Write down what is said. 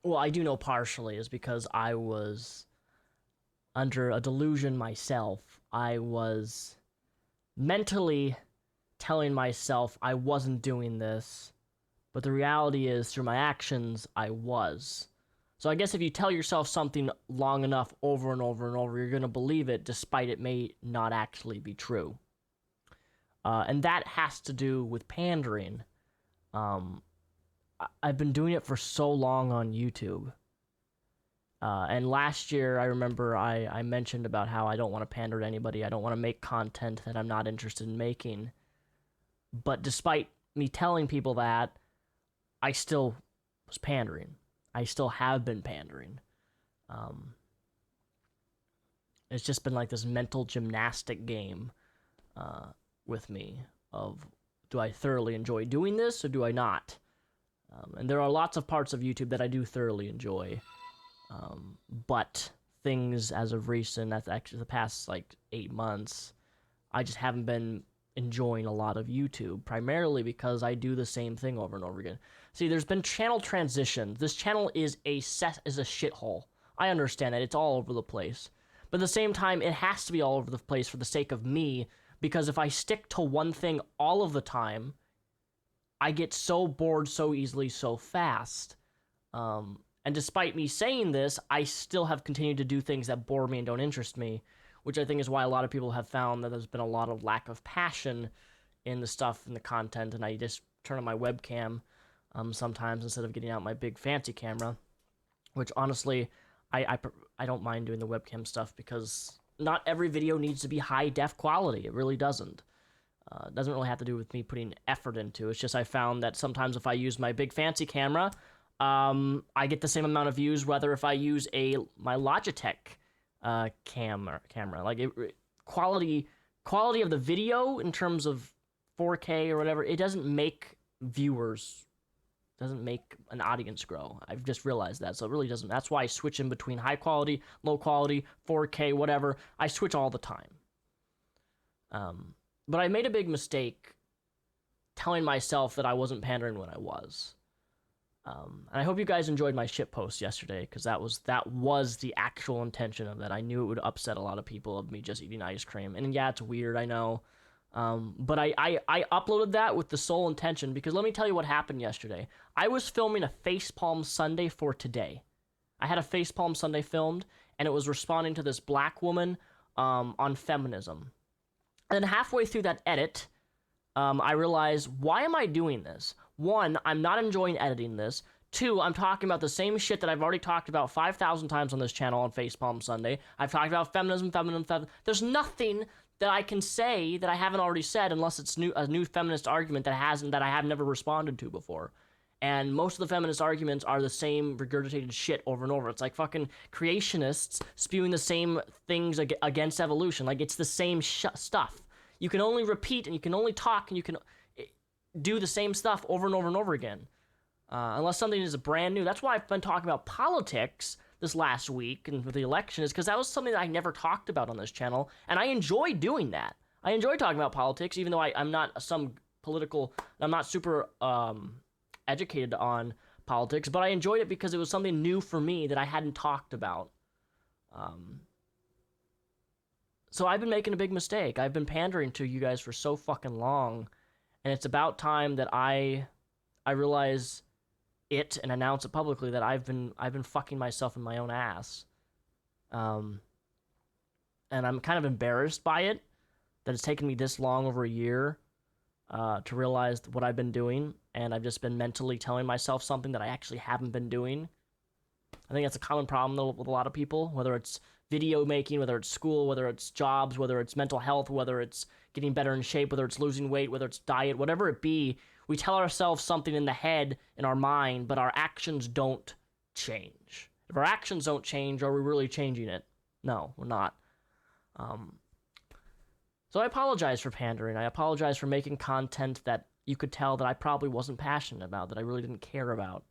Well, I do know partially is because I was under a delusion myself. I was mentally telling myself I wasn't doing this, but the reality is through my actions, I was. So I guess if you tell yourself something long enough over and over and over, you're going to believe it despite it may not actually be true. And that has to do with pandering. Um, I've been doing it for so long on YouTube. And last year, I remember I mentioned about how I don't want to pander to anybody. I don't want to make content that I'm not interested in making. But despite me telling people that, I still was pandering. I still have been pandering. Um, it's just been like this mental gymnastic game uh, with me of do I thoroughly enjoy doing this or do I not? And there are lots of parts of YouTube that I do thoroughly enjoy. But things as of recent, that's actually the past like 8 months, I just haven't been enjoying a lot of YouTube, primarily because I do the same thing over and over again. See, there's been channel transitions. This channel is a shithole. I understand that it's all over the place, but at the same time, it has to be all over the place for the sake of me. Because if I stick to one thing all of the time, I get so bored so easily, so fast. And despite me saying this, I still have continued to do things that bore me and don't interest me, which I think is why a lot of people have found that there's been a lot of lack of passion in the stuff and the content, and I just turn on my webcam sometimes instead of getting out my big fancy camera, which honestly, I don't mind doing the webcam stuff because not every video needs to be high def quality. It really doesn't. It doesn't really have to do with me putting effort into it. It's just I found that sometimes if I use my big fancy camera, I get the same amount of views whether if I use my Logitech camera. Like quality of the video in terms of 4K or whatever, it doesn't make viewers, doesn't make an audience grow. I've just realized that, so it really doesn't. That's why I switch in between high quality, low quality, 4K, whatever. I switch all the time. But I made a big mistake telling myself that I wasn't pandering when I was. And I hope you guys enjoyed my shit post yesterday, because that was the actual intention of that. I knew it would upset a lot of people of me just eating ice cream, and yeah, it's weird, I know. But I uploaded that with the sole intention, because let me tell you what happened yesterday. I was filming a Facepalm Sunday for today. I had a Facepalm Sunday filmed, and it was responding to this black woman on feminism. And then halfway through that edit, I realized, why am I doing this? One, I'm not enjoying editing this. Two, I'm talking about the same shit that I've already talked about 5,000 times on this channel on Facepalm Sunday. I've talked about feminism. There's nothing that I can say that I haven't already said, unless it's a new feminist argument that I have never responded to before. And most of the feminist arguments are the same regurgitated shit over and over. It's like fucking creationists spewing the same things against evolution. Like, it's the same stuff. You can only repeat and you can only talk and you can do the same stuff over and over and over again. Unless something is brand new. That's why I've been talking about politics this last week and with the election, is because that was something that I never talked about on this channel, and I enjoy doing that. I enjoy talking about politics, even though I'm not I'm not super educated on politics, but I enjoyed it because it was something new for me that I hadn't talked about. So I've been making a big mistake. I've been pandering to you guys for so fucking long, and it's about time that I realize it and announce it publicly that I've been fucking myself in my own ass. And I'm kind of embarrassed by it, that it's taken me this long, over a year, to realize what I've been doing, and I've just been mentally telling myself something that I actually haven't been doing. I think that's a common problem though with a lot of people, whether it's video making, whether it's school, whether it's jobs, whether it's mental health, whether it's getting better in shape, whether it's losing weight, whether it's diet, whatever it be. We tell ourselves something in the head, in our mind, but our actions don't change. If our actions don't change, are we really changing it? No, we're not. So I apologize for pandering. I apologize for making content that you could tell that I probably wasn't passionate about, that I really didn't care about.